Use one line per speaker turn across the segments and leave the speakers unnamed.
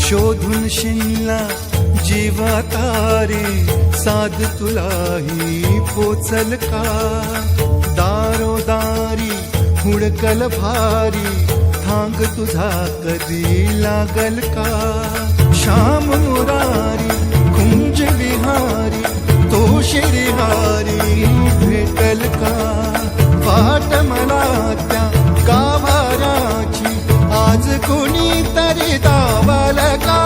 शोधून शिनला जीवा तारे, साध तुलाही पोचल का? दारोदारी हुडकल भारी, थांग तुझा कधी लागल का? श्याम मुरारी कुंज विहारी, तो शिरिहारी भेटल का? वाट मला त्या गाभाराची, आज कुणी तरी दावाल का?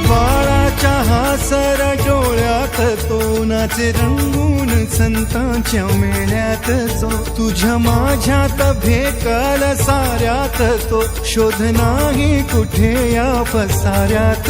बाळाच्या हासर डोळ्यात तो नाचे रंगून संतांच्या मेळ्यात जो, तुझ्या माझ्यात भेटल साऱ्यात तो, शोध नाही कुठे या पसाऱ्यात.